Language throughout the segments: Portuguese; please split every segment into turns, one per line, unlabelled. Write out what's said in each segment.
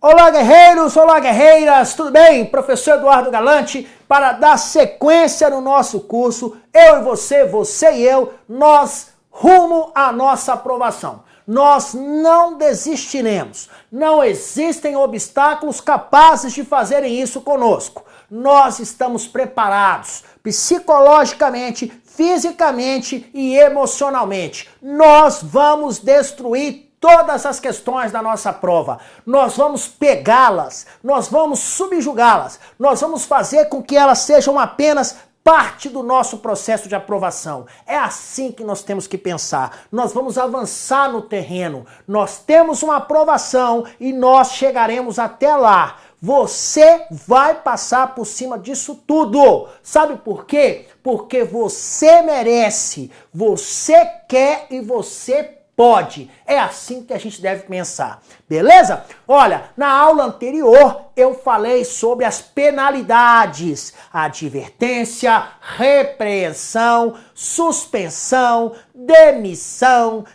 Olá, guerreiros, olá, guerreiras, tudo bem? Professor Eduardo Galante, para dar sequência no nosso curso, eu e você, você e eu, nós rumo à nossa aprovação. Nós não desistiremos. Não existem obstáculos capazes de fazerem isso conosco. Nós estamos preparados psicologicamente, fisicamente e emocionalmente. Nós vamos destruir todas as questões da nossa prova. Nós vamos pegá-las, nós vamos subjugá-las, nós vamos fazer com que elas sejam apenas parte do nosso processo de aprovação. É assim que nós temos que pensar. Nós vamos avançar no terreno. Nós temos uma aprovação e nós chegaremos até lá. Você vai passar por cima disso tudo. Sabe por quê? Porque você merece, você quer e você pode. É assim que a gente deve pensar. Beleza? Olha, na aula anterior eu falei sobre as penalidades, advertência, repreensão, suspensão, demissão,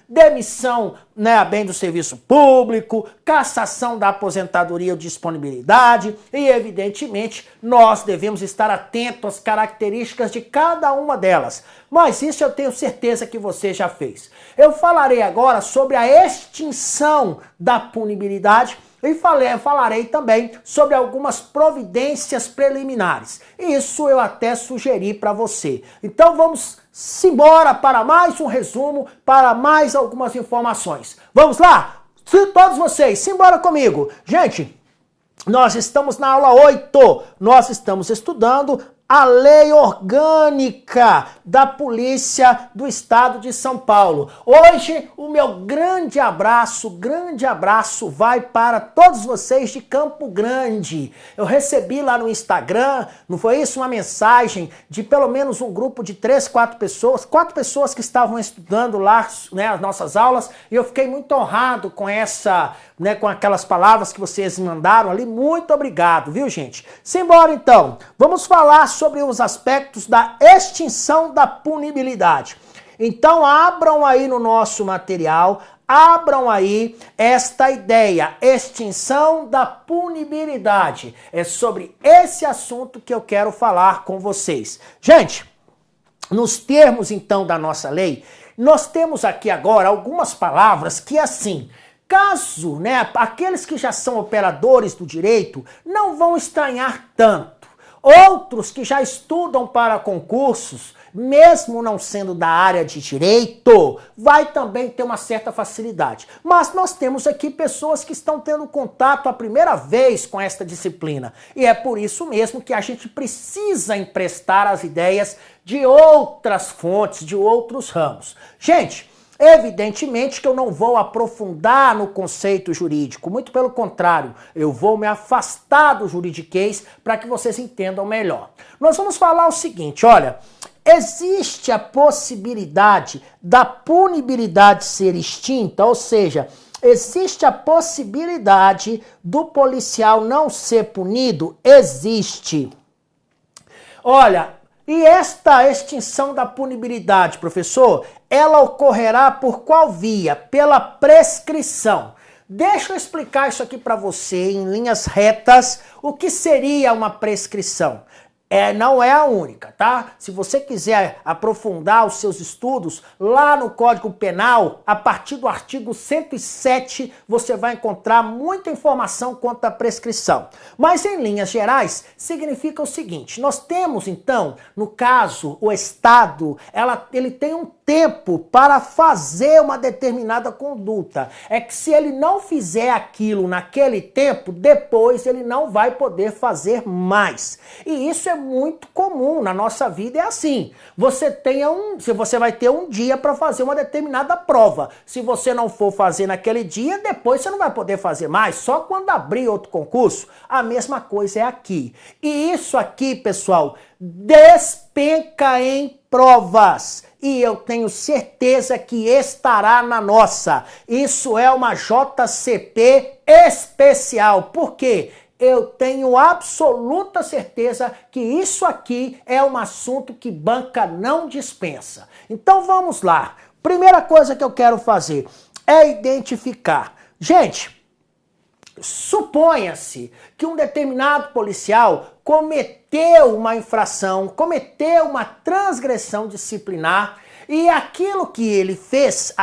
a bem do serviço público, cassação da aposentadoria ou disponibilidade e, evidentemente, nós devemos estar atentos às características de cada uma delas. Mas isso eu tenho certeza que você já fez. Eu falarei agora sobre a extinção da punibilidade e falarei também sobre algumas providências preliminares. Isso eu até sugeri para você. Então vamos embora para mais um resumo, para mais algumas informações. Vamos lá? Todos vocês, simbora comigo. Gente, nós estamos na aula 8. Nós estamos estudando a Lei Orgânica da Polícia do Estado de São Paulo. Hoje, o meu grande abraço vai para todos vocês de Campo Grande. Eu recebi lá no Instagram, não foi isso? Uma mensagem de pelo menos um grupo de 4 pessoas que estavam estudando lá, né, as nossas aulas, e eu fiquei muito honrado com com aquelas palavras que vocês mandaram ali. Muito obrigado, viu, gente? Simbora então. Vamos falar sobre os aspectos da extinção da punibilidade. Então abram aí no nosso material, abram aí esta ideia, extinção da punibilidade. É sobre esse assunto que eu quero falar com vocês. Gente, nos termos então da nossa lei, nós temos aqui agora algumas palavras que assim, caso, aqueles que já são operadores do direito não vão estranhar tanto. Outros que já estudam para concursos, mesmo não sendo da área de direito, vai também ter uma certa facilidade. Mas nós temos aqui pessoas que estão tendo contato a primeira vez com esta disciplina. E é por isso mesmo que a gente precisa emprestar as ideias de outras fontes, de outros ramos. Gente, evidentemente que eu não vou aprofundar no conceito jurídico, muito pelo contrário, eu vou me afastar do juridiquês para que vocês entendam melhor. Nós vamos falar o seguinte, olha, existe a possibilidade da punibilidade ser extinta, ou seja, existe a possibilidade do policial não ser punido? Existe. Olha, e esta extinção da punibilidade, professor, ela ocorrerá por qual via? Pela prescrição. Deixa eu explicar isso aqui para você em linhas retas, o que seria uma prescrição. Não é a única, tá? Se você quiser aprofundar os seus estudos, lá no Código Penal, a partir do artigo 107, você vai encontrar muita informação quanto à prescrição. Mas, em linhas gerais, significa o seguinte, nós temos, então, no caso, o Estado, ele tem um tempo para fazer uma determinada conduta. É que se ele não fizer aquilo naquele tempo, depois ele não vai poder fazer mais. E isso é muito comum na nossa vida, é assim. Você vai ter um dia para fazer uma determinada prova. Se você não for fazer naquele dia, depois você não vai poder fazer mais, só quando abrir outro concurso. A mesma coisa é aqui. E isso aqui, pessoal, despenca em provas. E eu tenho certeza que estará na nossa. Isso é uma JCP especial. Por quê? Eu tenho absoluta certeza que isso aqui é um assunto que banca não dispensa. Então vamos lá. Primeira coisa que eu quero fazer é identificar. Gente, suponha-se que um determinado policial cometeu uma infração, cometeu uma transgressão disciplinar e aquilo que ele fez,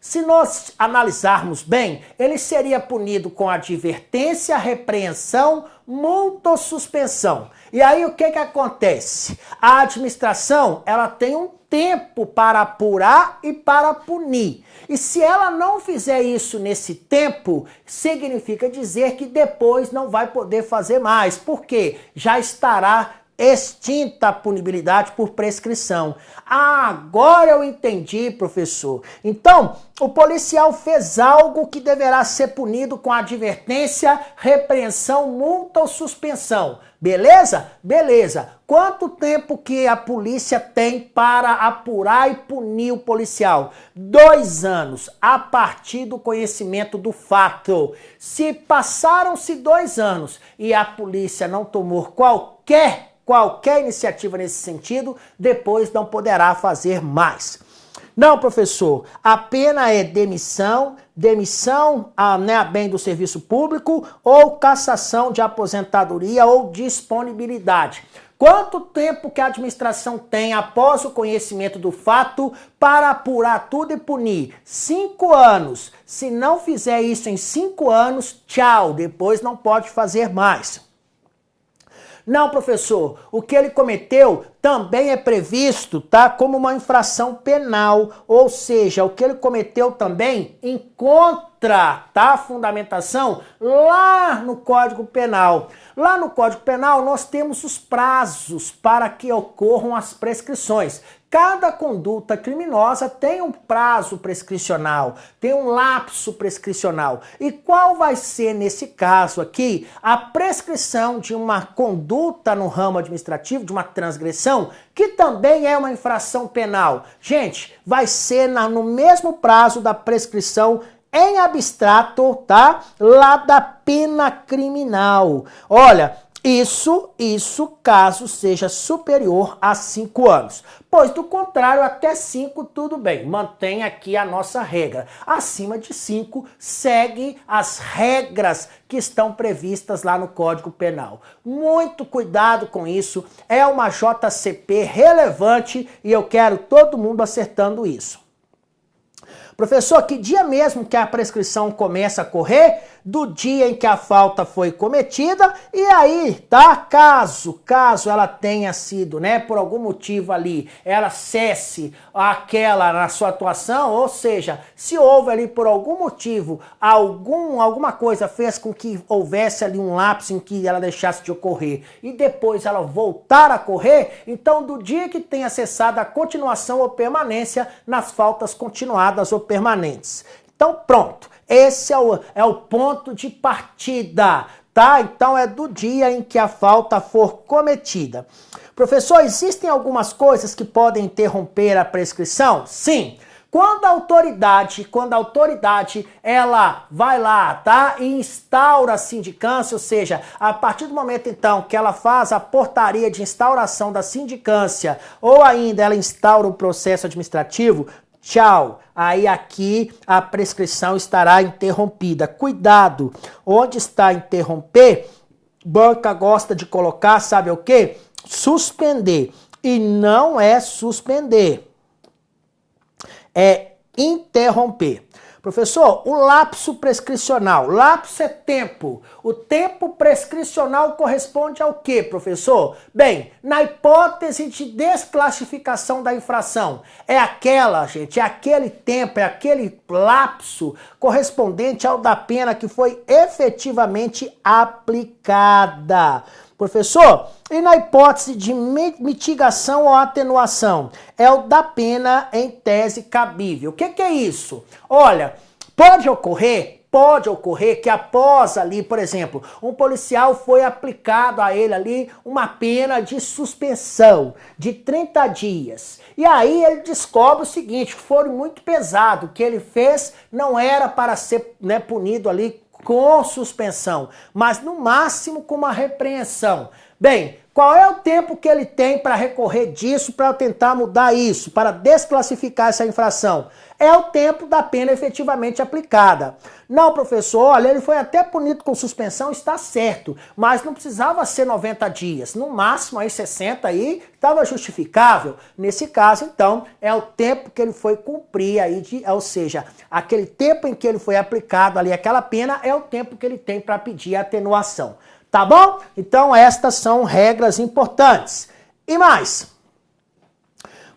se nós analisarmos bem, ele seria punido com advertência, repreensão, multa ou suspensão. E aí o que acontece? A administração, ela tem um tempo para apurar e para punir. E se ela não fizer isso nesse tempo, significa dizer que depois não vai poder fazer mais, porque já estará extinta a punibilidade por prescrição. Ah, agora eu entendi, professor. Então, o policial fez algo que deverá ser punido com advertência, repreensão, multa ou suspensão. Beleza? Beleza. Quanto tempo que a polícia tem para apurar e punir o policial? 2 anos, a partir do conhecimento do fato. Se passaram-se 2 anos e a polícia não tomou qualquer iniciativa nesse sentido, depois não poderá fazer mais. Não, professor, a pena é demissão a bem do serviço público ou cassação de aposentadoria ou disponibilidade. Quanto tempo que a administração tem após o conhecimento do fato para apurar tudo e punir? 5 anos. Se não fizer isso em 5 anos, tchau, depois não pode fazer mais. Não, professor, o que ele cometeu também é previsto, tá, como uma infração penal, ou seja, o que ele cometeu também encontra, tá, a fundamentação lá no Código Penal. Lá no Código Penal nós temos os prazos para que ocorram as prescrições. Cada conduta criminosa tem um prazo prescricional, tem um lapso prescricional. E qual vai ser, nesse caso aqui, a prescrição de uma conduta no ramo administrativo, de uma transgressão, que também é uma infração penal? Gente, vai ser no mesmo prazo da prescrição em abstrato, tá? Lá da pena criminal. Olha, isso caso seja superior a 5 anos. Pois do contrário, até 5 tudo bem. Mantém aqui a nossa regra. Acima de 5, segue as regras que estão previstas lá no Código Penal. Muito cuidado com isso. É uma JCP relevante e eu quero todo mundo acertando isso. Professor, que dia mesmo que a prescrição começa a correr? Do dia em que a falta foi cometida, e aí, tá? Caso ela tenha sido, né, por algum motivo ali, ela cesse aquela na sua atuação, ou seja, se houve ali por algum motivo, alguma coisa fez com que houvesse ali um lapso em que ela deixasse de ocorrer, e depois ela voltar a correr, então do dia que tenha cessado a continuação ou permanência nas faltas continuadas ou permanentes. Então pronto. Esse é o ponto de partida, tá? Então é do dia em que a falta for cometida. Professor, existem algumas coisas que podem interromper a prescrição? Sim. Quando a autoridade, ela vai lá, tá? E instaura a sindicância, ou seja, a partir do momento então que ela faz a portaria de instauração da sindicância, ou ainda ela instaura o processo administrativo, tchau. Aí aqui a prescrição estará interrompida. Cuidado, onde está interromper, banca gosta de colocar, sabe o quê? Suspender. E não é suspender, é interromper. Professor, o lapso prescricional. Lapso é tempo. O tempo prescricional corresponde ao quê, professor? Bem, na hipótese de desclassificação da infração, é aquela, gente, é aquele tempo, é aquele lapso correspondente ao da pena que foi efetivamente aplicada. Professor, e na hipótese de mitigação ou atenuação? É o da pena em tese cabível. O que é isso? Olha, pode ocorrer que após ali, por exemplo, um policial foi aplicado a ele ali uma pena de suspensão de 30 dias. E aí ele descobre o seguinte, que foi muito pesado, o que ele fez não era para ser, né, punido ali com suspensão, mas no máximo com uma repreensão. Bem, Qual é o tempo que ele tem para recorrer disso, para tentar mudar isso, para desclassificar essa infração? É o tempo da pena efetivamente aplicada. Não, professor, olha, ele foi até punido com suspensão, está certo, mas não precisava ser 90 dias, no máximo aí 60 aí, estava justificável. Nesse caso, então, é o tempo que ele foi cumprir aí, ou seja, aquele tempo em que ele foi aplicado ali aquela pena é o tempo que ele tem para pedir a atenuação. Tá bom? Então, estas são regras importantes. E mais,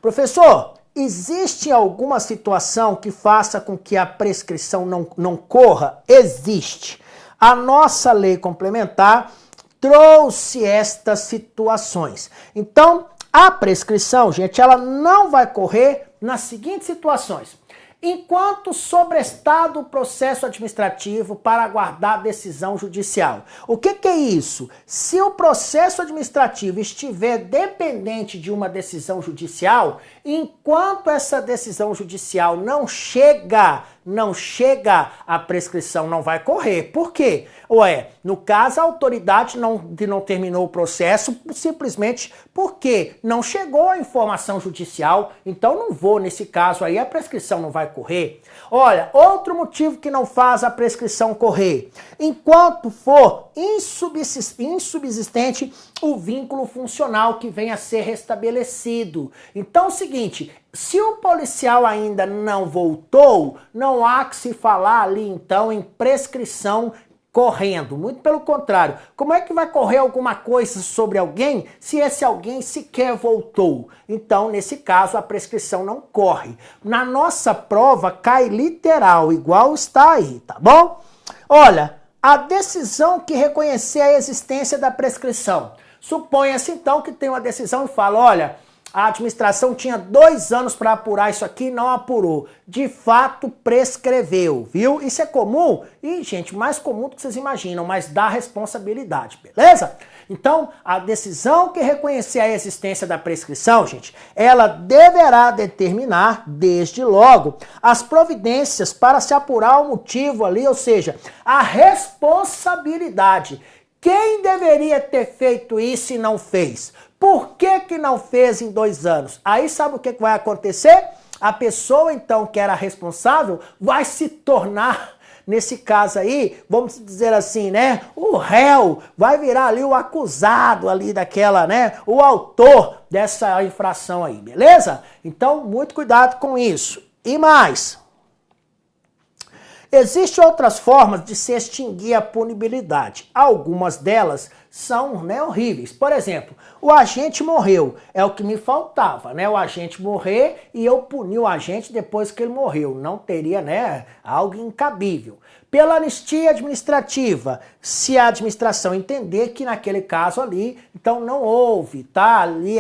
professor, existe alguma situação que faça com que a prescrição não corra? Existe. A nossa lei complementar trouxe estas situações. Então, a prescrição, gente, ela não vai correr nas seguintes situações. Enquanto sobrestado o processo administrativo para aguardar decisão judicial. O que é isso? Se o processo administrativo estiver dependente de uma decisão judicial, enquanto essa decisão judicial não chega, a prescrição não vai correr. Por quê? No caso, a autoridade não terminou o processo simplesmente porque não chegou a informação judicial, então não vou, nesse caso aí, a prescrição não vai correr. Olha, outro motivo que não faz a prescrição correr, enquanto for insubsistente o vínculo funcional que venha a ser restabelecido. Então é o seguinte, se o policial ainda não voltou, não há que se falar ali então em prescrição correndo, muito pelo contrário. Como é que vai correr alguma coisa sobre alguém se esse alguém sequer voltou? Então, nesse caso, a prescrição não corre. Na nossa prova, cai literal, igual está aí, tá bom? Olha, a decisão que reconhecer a existência da prescrição. Suponha-se, então, que tem uma decisão e fala, olha, a administração tinha 2 anos para apurar isso aqui, não apurou. De fato, prescreveu, viu? Isso é comum? E, gente, mais comum do que vocês imaginam, mas dá responsabilidade, beleza? Então, a decisão que reconhecer a existência da prescrição, gente, ela deverá determinar, desde logo, as providências para se apurar o motivo ali, ou seja, a responsabilidade. Quem deveria ter feito isso e não fez? Por que não fez em 2 anos? Aí sabe o que vai acontecer? A pessoa, então, que era responsável, vai se tornar, nesse caso aí, vamos dizer assim, né? O réu vai virar ali o acusado ali daquela, né? O autor dessa infração aí, beleza? Então, muito cuidado com isso. E mais, existem outras formas de se extinguir a punibilidade. Algumas delas são, né, horríveis. Por exemplo, o agente morreu. É o que me faltava, né? O agente morrer e eu punir o agente depois que ele morreu. Não teria, né, algo incabível. Pela anistia administrativa, se a administração entender que naquele caso ali, então não houve, tá? Ali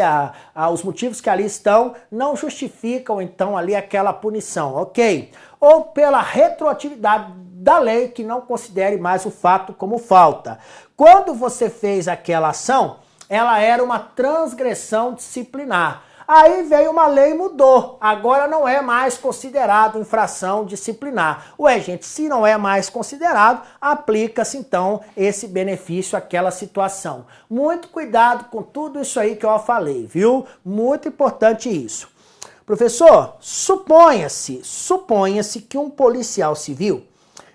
os motivos que ali estão não justificam então ali aquela punição, ok? Ou pela retroatividade da lei que não considere mais o fato como falta. Quando você fez aquela ação, ela era uma transgressão disciplinar. Aí veio uma lei e mudou. Agora não é mais considerado infração disciplinar. Ué, gente, se não é mais considerado, aplica-se então esse benefício àquela situação. Muito cuidado com tudo isso aí que eu falei, viu? Muito importante isso. Professor, suponha-se que um policial civil,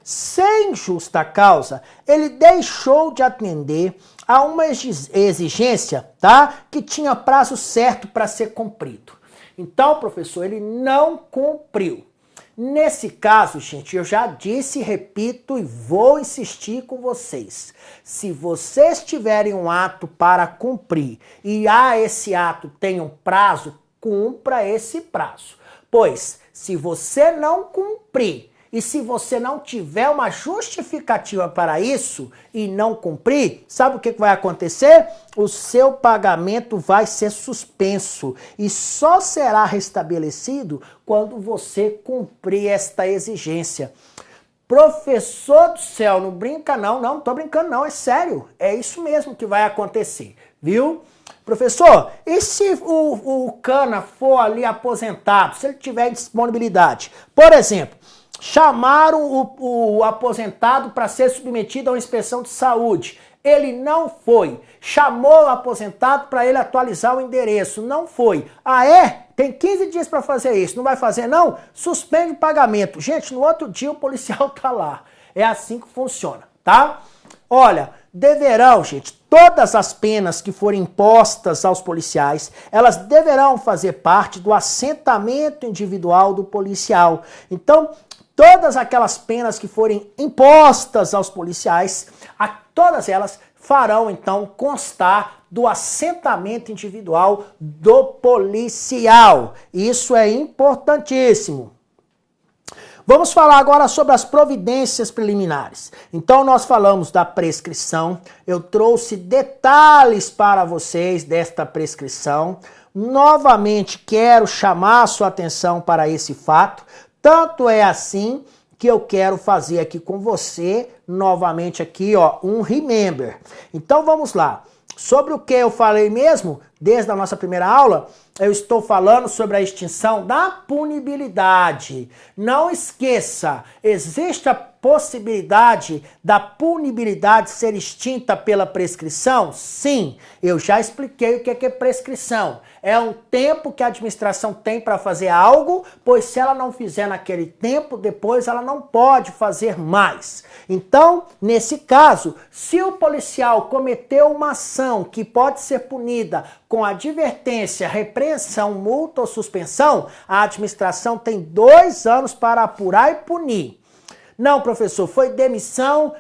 sem justa causa, ele deixou de atender a uma exigência, tá? Que tinha prazo certo para ser cumprido. Então, professor, ele não cumpriu. Nesse caso, gente, eu já disse, repito e vou insistir com vocês. Se vocês tiverem um ato para cumprir e esse ato tem um prazo, cumpra esse prazo. Pois, se você não cumprir e se você não tiver uma justificativa para isso e não cumprir, sabe o que vai acontecer? O seu pagamento vai ser suspenso e só será restabelecido quando você cumprir esta exigência. Professor do céu, não brinca não, não tô brincando não, é sério, é isso mesmo que vai acontecer, viu? Professor, e se o cana for ali aposentado, se ele tiver disponibilidade? Por exemplo, chamaram o aposentado para ser submetido a uma inspeção de saúde. Ele não foi. Chamou o aposentado para ele atualizar o endereço. Não foi. Ah, é? Tem 15 dias para fazer isso. Não vai fazer, não? Suspende o pagamento. Gente, no outro dia o policial tá lá. É assim que funciona, tá? Olha, deverão, gente, todas as penas que forem impostas aos policiais, elas deverão fazer parte do assentamento individual do policial. Então, todas aquelas penas que forem impostas aos policiais, todas elas farão, então, constar do assentamento individual do policial. Isso é importantíssimo. Vamos falar agora sobre as providências preliminares. Então, nós falamos da prescrição. Eu trouxe detalhes para vocês desta prescrição. Novamente, quero chamar a sua atenção para esse fato. Tanto é assim que eu quero fazer aqui com você, novamente aqui, ó, um remember. Então, vamos lá. Sobre o que eu falei mesmo, desde a nossa primeira aula, eu estou falando sobre a extinção da punibilidade. Não esqueça, existe a possibilidade da punibilidade ser extinta pela prescrição? Sim, eu já expliquei o que é prescrição. É um tempo que a administração tem para fazer algo, pois se ela não fizer naquele tempo, depois ela não pode fazer mais. Então, nesse caso, se o policial cometeu uma ação que pode ser punida com advertência, repreensão, multa ou suspensão, a administração tem 2 anos para apurar e punir. Não, professor, foi demissão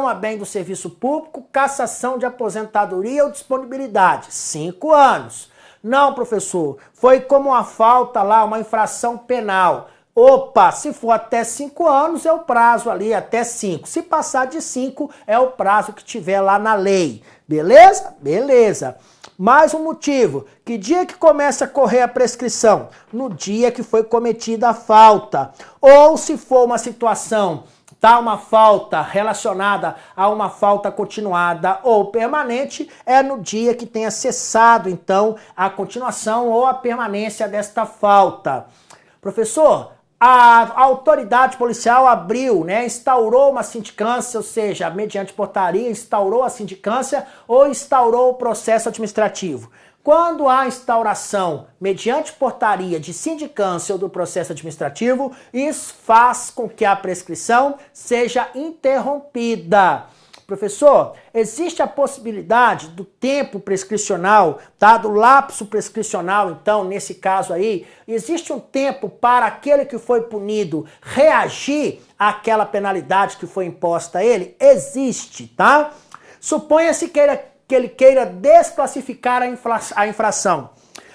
a bem do serviço público, cassação de aposentadoria ou disponibilidade. 5 anos. Não, professor, foi como uma falta lá, uma infração penal. Opa, se for até 5 anos é o prazo ali, até 5. Se passar de 5 é o prazo que tiver lá na lei. Beleza? Beleza. Mais um motivo. Que dia que começa a correr a prescrição? No dia que foi cometida a falta. Ou se for uma situação, tá, uma falta relacionada a uma falta continuada ou permanente, é no dia que tenha cessado, então, a continuação ou a permanência desta falta. Professor, a autoridade policial abriu, né, instaurou uma sindicância, ou seja, mediante portaria, instaurou a sindicância ou instaurou o processo administrativo. Quando há instauração mediante portaria de sindicância ou do processo administrativo, isso faz com que a prescrição seja interrompida. Professor, existe a possibilidade do tempo prescricional, tá? Do lapso prescricional, então, nesse caso aí, existe um tempo para aquele que foi punido reagir àquela penalidade que foi imposta a ele? Existe, tá? Suponha-se que ele queira desclassificar a infração.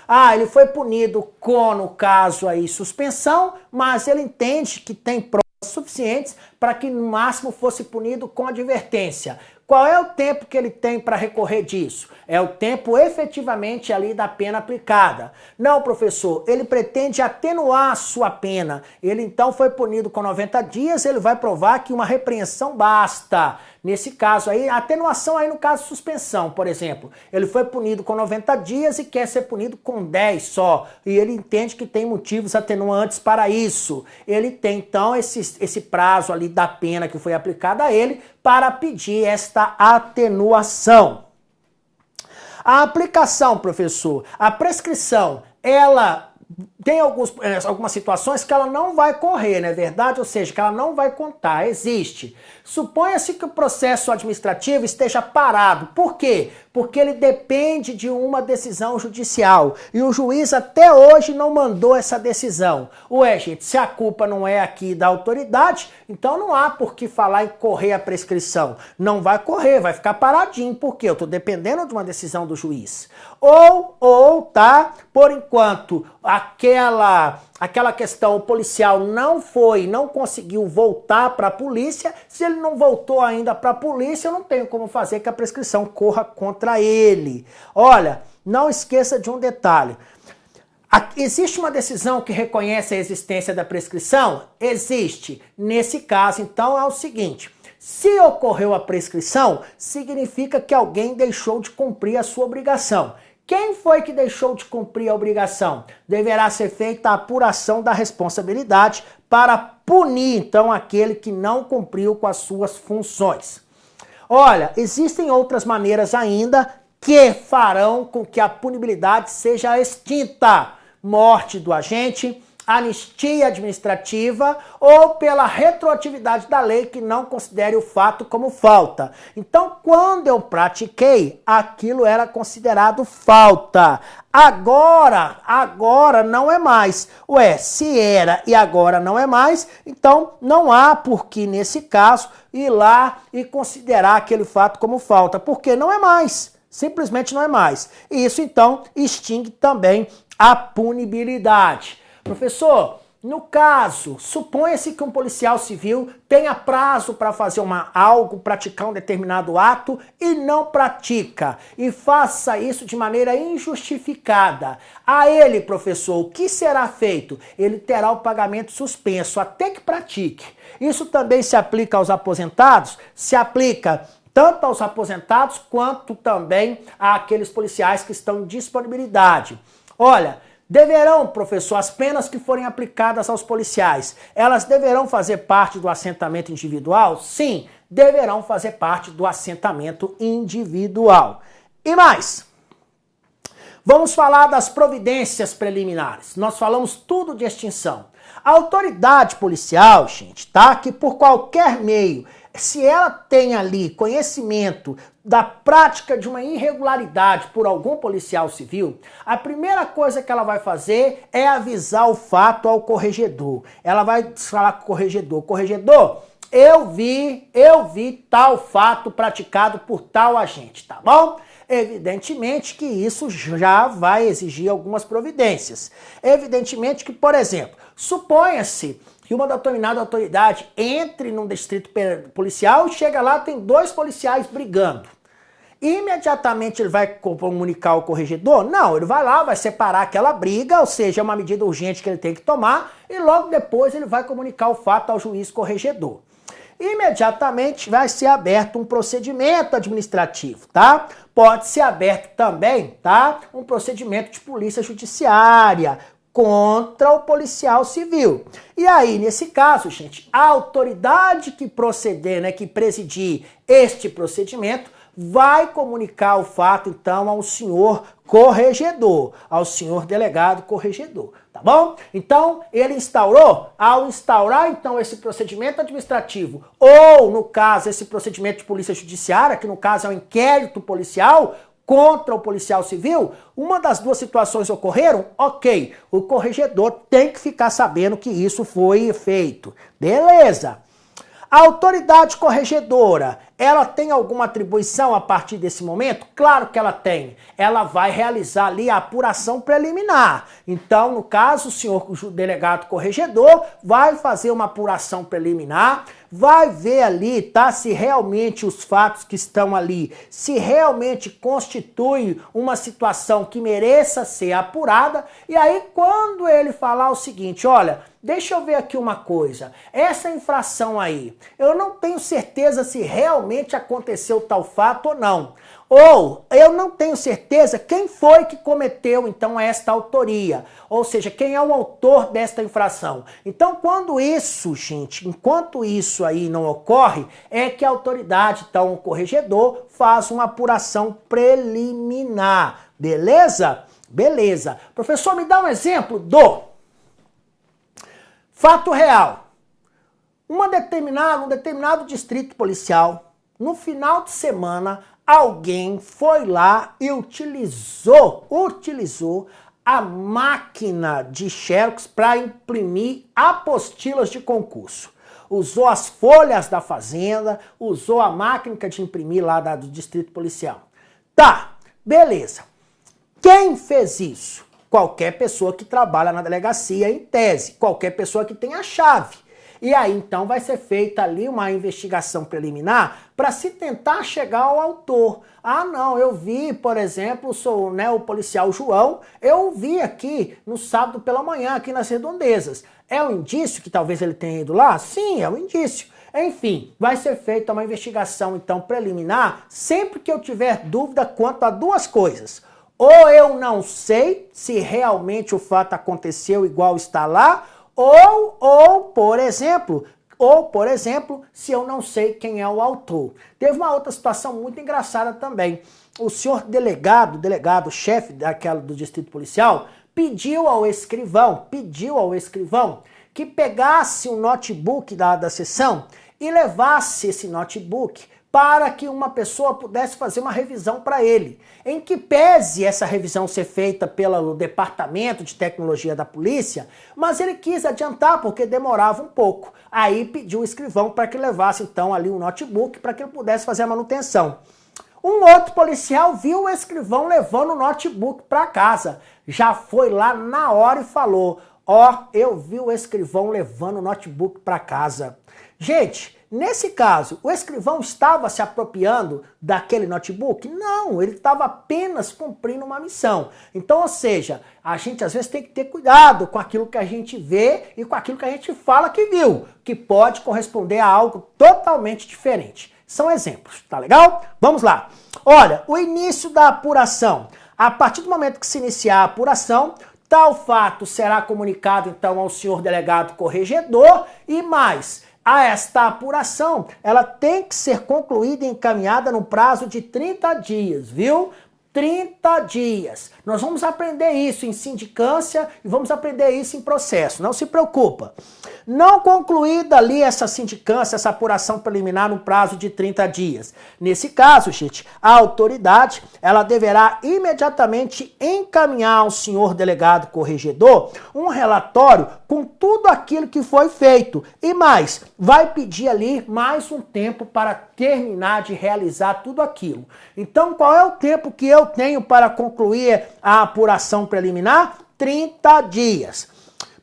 Ah, ele foi punido com, no caso aí, suspensão, mas ele entende que tem provas suficientes para que no máximo fosse punido com advertência. Qual é o tempo que ele tem para recorrer disso? É o tempo efetivamente ali da pena aplicada. Não, professor, ele pretende atenuar a sua pena. Ele então foi punido com 90 dias, ele vai provar que uma repreensão basta. Nesse caso aí, a atenuação aí no caso suspensão, por exemplo. Ele foi punido com 90 dias e quer ser punido com 10 só. E ele entende que tem motivos atenuantes para isso. Ele tem então esse prazo ali da pena que foi aplicada a ele para pedir esta atenuação. A aplicação, professor, a prescrição, ela tem algumas situações que ela não vai correr, não é verdade? Ou seja, que ela não vai contar, existe. Suponha-se que o processo administrativo esteja parado. Por quê? Porque ele depende de uma decisão judicial. E o juiz até hoje não mandou essa decisão. Ué, gente, se a culpa não é aqui da autoridade, então não há por que falar em correr a prescrição. Não vai correr, vai ficar paradinho. Por quê? Eu estou dependendo de uma decisão do juiz. Tá, por enquanto, aquela questão, o policial não conseguiu voltar para a polícia, se ele não voltou ainda para a polícia, eu não tenho como fazer que a prescrição corra contra ele. Olha, não esqueça de um detalhe. Existe uma decisão que reconhece a existência da prescrição? Existe. Nesse caso, então, é o seguinte: se ocorreu a prescrição, significa que alguém deixou de cumprir a sua obrigação. Quem foi que deixou de cumprir a obrigação? Deverá ser feita a apuração da responsabilidade para punir, então, aquele que não cumpriu com as suas funções. Olha, existem outras maneiras ainda que farão com que a punibilidade seja extinta. Morte do agente, anistia administrativa ou pela retroatividade da lei que não considere o fato como falta. Então, quando eu pratiquei, aquilo era considerado falta. Agora não é mais. Ué, se era e agora não é mais, então não há por que, nesse caso, ir lá e considerar aquele fato como falta, porque não é mais. Simplesmente não é mais. E isso, então, extingue também a punibilidade. Professor, no caso, suponha-se que um policial civil tenha prazo para fazer algo, praticar um determinado ato e não pratica, e faça isso de maneira injustificada. A ele, professor, o que será feito? Ele terá o pagamento suspenso até que pratique. Isso também se aplica aos aposentados? Se aplica tanto aos aposentados quanto também àqueles policiais que estão em disponibilidade. Olha, deverão, professor, as penas que forem aplicadas aos policiais, elas deverão fazer parte do assentamento individual? Sim, deverão fazer parte do assentamento individual. E mais, vamos falar das providências preliminares. Nós falamos tudo de extinção. A autoridade policial, gente, tá? Que por qualquer meio, se ela tem ali conhecimento da prática de uma irregularidade por algum policial civil, a primeira coisa que ela vai fazer é avisar o fato ao corregedor. Ela vai falar com o corregedor: corregedor, eu vi tal fato praticado por tal agente, tá bom? Evidentemente que isso já vai exigir algumas providências. Evidentemente que, por exemplo, suponha-se que uma determinada autoridade entre num distrito policial e chega lá, tem 2 policiais brigando. Imediatamente ele vai comunicar ao corregedor? Não, ele vai lá, vai separar aquela briga, ou seja, é uma medida urgente que ele tem que tomar, e logo depois ele vai comunicar o fato ao juiz corregedor. Imediatamente vai ser aberto um procedimento administrativo, tá? Pode ser aberto também, tá? Um procedimento de polícia judiciária contra o policial civil. E aí, nesse caso, gente, a autoridade que proceder, né, que presidir este procedimento, vai comunicar o fato, então, ao senhor corregedor, ao senhor delegado corregedor, tá bom? Então, ele instaurou, ao instaurar, então, esse procedimento administrativo, ou, no caso, esse procedimento de polícia judiciária, que no caso é um inquérito policial, contra o policial civil, uma das 2 situações ocorreram, ok, o corregedor tem que ficar sabendo que isso foi feito. Beleza. A autoridade corregedora, ela tem alguma atribuição a partir desse momento? Claro que ela tem. Ela vai realizar ali a apuração preliminar. Então, no caso, o senhor delegado corregedor vai fazer uma apuração preliminar, vai ver ali, tá, se realmente os fatos que estão ali, se realmente constitui uma situação que mereça ser apurada, e aí quando ele falar o seguinte: olha, deixa eu ver aqui uma coisa, essa infração aí, eu não tenho certeza se realmente aconteceu tal fato ou não. Ou eu não tenho certeza quem foi que cometeu, então, esta autoria. Ou seja, quem é o autor desta infração. Então, quando isso, gente, enquanto isso aí não ocorre, é que a autoridade, então, o corregedor, faz uma apuração preliminar. Beleza? Beleza. Professor, me dá um exemplo do fato real. Um determinado distrito policial, no final de semana, alguém foi lá e utilizou a máquina de Xerox para imprimir apostilas de concurso. Usou as folhas da fazenda, usou a máquina de imprimir lá do distrito policial. Tá, beleza. Quem fez isso? Qualquer pessoa que trabalha na delegacia em tese, qualquer pessoa que tenha a chave. E aí, então, vai ser feita ali uma investigação preliminar para se tentar chegar ao autor. Ah, não, eu vi, por exemplo, o policial João, eu vi aqui no sábado pela manhã, aqui nas redondezas. É um indício que talvez ele tenha ido lá? Sim, é um indício. Enfim, vai ser feita uma investigação, então, preliminar, sempre que eu tiver dúvida quanto a 2 coisas. Ou eu não sei se realmente o fato aconteceu igual está lá, ou, por exemplo, Ou, por exemplo, se eu não sei quem é o autor. Teve uma outra situação muito engraçada também. O senhor delegado, chefe do distrito policial, pediu ao escrivão que pegasse o notebook da sessão e levasse esse notebook para que uma pessoa pudesse fazer uma revisão para ele. Em que pese essa revisão ser feita pelo Departamento de Tecnologia da Polícia, mas ele quis adiantar porque demorava um pouco. Aí pediu o escrivão para que levasse então ali um notebook para que ele pudesse fazer a manutenção. Um outro policial viu o escrivão levando o notebook para casa. Já foi lá na hora e falou: ó, eu vi o escrivão levando o notebook para casa. Gente, nesse caso, o escrivão estava se apropriando daquele notebook? Não, ele estava apenas cumprindo uma missão. Então, ou seja, a gente às vezes tem que ter cuidado com aquilo que a gente vê e com aquilo que a gente fala que viu, que pode corresponder a algo totalmente diferente. São exemplos, tá legal? Vamos lá. Olha, o início da apuração. A partir do momento que se iniciar a apuração, tal fato será comunicado então ao senhor delegado corregedor e mais. Esta apuração, ela tem que ser concluída e encaminhada no prazo de 30 dias, viu? 30 dias. Nós vamos aprender isso em sindicância e vamos aprender isso em processo, não se preocupa. Não concluída ali essa sindicância, essa apuração preliminar no prazo de 30 dias. Nesse caso, gente, a autoridade, ela deverá imediatamente encaminhar ao senhor delegado corregedor um relatório com tudo aquilo que foi feito. E mais, vai pedir ali mais um tempo para terminar de realizar tudo aquilo. Então, qual é o tempo que eu tenho para concluir a apuração preliminar? 30 dias.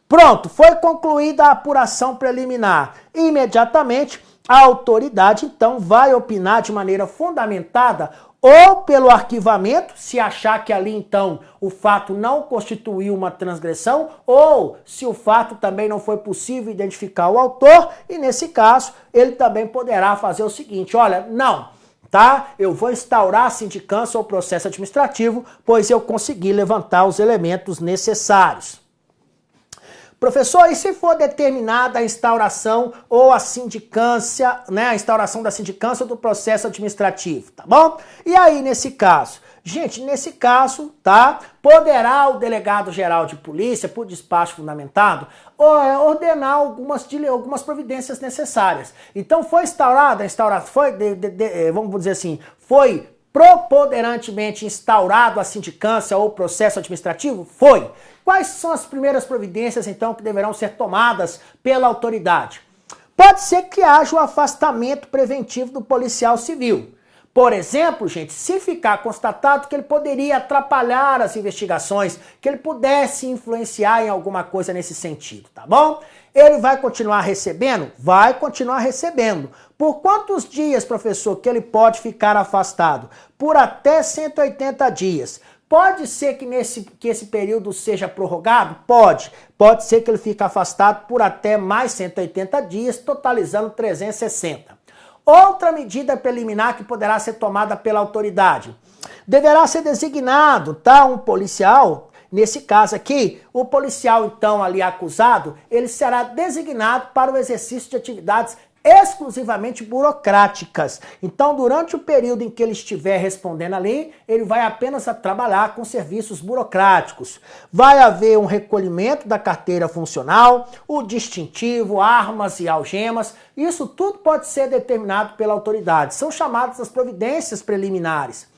Pronto, foi concluída a apuração preliminar. Imediatamente, a autoridade, então, vai opinar de maneira fundamentada ou pelo arquivamento, se achar que ali, então, o fato não constituiu uma transgressão, ou se o fato também não foi possível identificar o autor, e nesse caso, ele também poderá fazer o seguinte: olha, não, tá? Eu vou instaurar a sindicância ou processo administrativo, pois eu consegui levantar os elementos necessários. Professor, e se for determinada a instauração ou a sindicância, né, a instauração da sindicância ou do processo administrativo, tá bom? E aí, nesse caso? Gente, nesse caso, tá, poderá o delegado-geral de polícia, por despacho fundamentado, ordenar algumas providências necessárias. Então, foi instaurada, vamos dizer assim, foi preponderantemente instaurado a sindicância ou processo administrativo? Foi. Quais são as primeiras providências, então, que deverão ser tomadas pela autoridade? Pode ser que haja o afastamento preventivo do policial civil. Por exemplo, gente, se ficar constatado que ele poderia atrapalhar as investigações, que ele pudesse influenciar em alguma coisa nesse sentido, tá bom? Ele vai continuar recebendo? Vai continuar recebendo. Por quantos dias, professor, que ele pode ficar afastado? Por até 180 dias. Pode ser que esse período seja prorrogado? Pode. Pode ser que ele fique afastado por até mais 180 dias, totalizando 360. Outra medida preliminar que poderá ser tomada pela autoridade. Deverá ser designado, tá, um policial. Nesse caso aqui, o policial, então, ali acusado, ele será designado para o exercício de atividades exclusivamente burocráticas. Então, durante o período em que ele estiver respondendo ali, ele vai apenas trabalhar com serviços burocráticos. Vai haver um recolhimento da carteira funcional, o distintivo, armas e algemas. Isso tudo pode ser determinado pela autoridade. São chamadas as providências preliminares.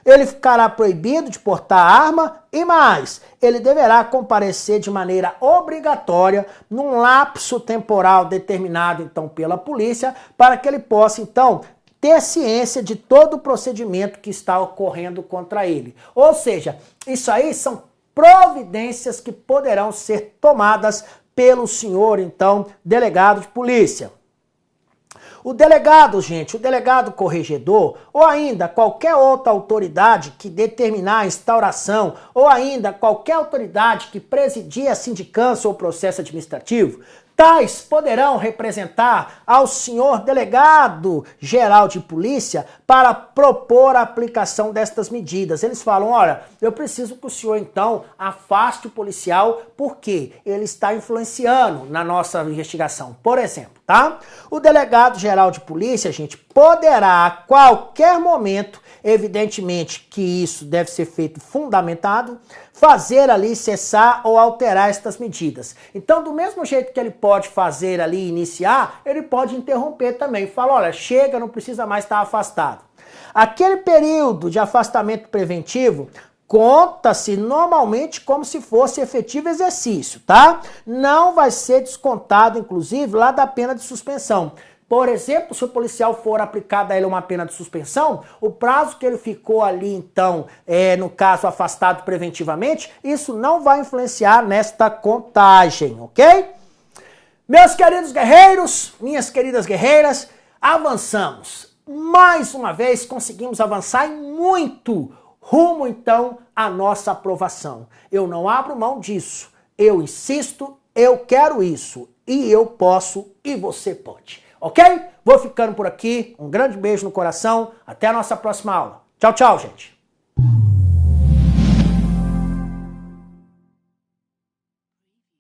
Ele ficará proibido de portar arma e mais, ele deverá comparecer de maneira obrigatória num lapso temporal determinado então pela polícia para que ele possa então ter ciência de todo o procedimento que está ocorrendo contra ele. Ou seja, isso aí são providências que poderão ser tomadas pelo senhor então delegado de polícia. O delegado, gente, o delegado corregedor, ou ainda qualquer outra autoridade que determinar a instauração, ou ainda qualquer autoridade que presidir a sindicância ou processo administrativo, tais poderão representar ao senhor delegado geral de polícia para propor a aplicação destas medidas. Eles falam, olha, eu preciso que o senhor então afaste o policial porque ele está influenciando na nossa investigação. Por exemplo, tá? O delegado geral de polícia, gente, poderá a qualquer momento, evidentemente que isso deve ser feito fundamentado, fazer ali cessar ou alterar estas medidas. Então, do mesmo jeito que ele pode fazer ali iniciar, ele pode interromper também. Fala, olha, chega, não precisa mais estar afastado. Aquele período de afastamento preventivo conta-se normalmente como se fosse efetivo exercício, tá? Não vai ser descontado, inclusive, lá da pena de suspensão. Por exemplo, se o policial for aplicado a ele uma pena de suspensão, o prazo que ele ficou ali, então, no caso, afastado preventivamente, isso não vai influenciar nesta contagem, ok? Meus queridos guerreiros, minhas queridas guerreiras, avançamos. Mais uma vez, conseguimos avançar em muito rumo, então, à nossa aprovação. Eu não abro mão disso. Eu insisto, eu quero isso. E eu posso, e você pode. Ok? Vou ficando por aqui. Um grande beijo no coração. Até a nossa próxima aula. Tchau, tchau, gente.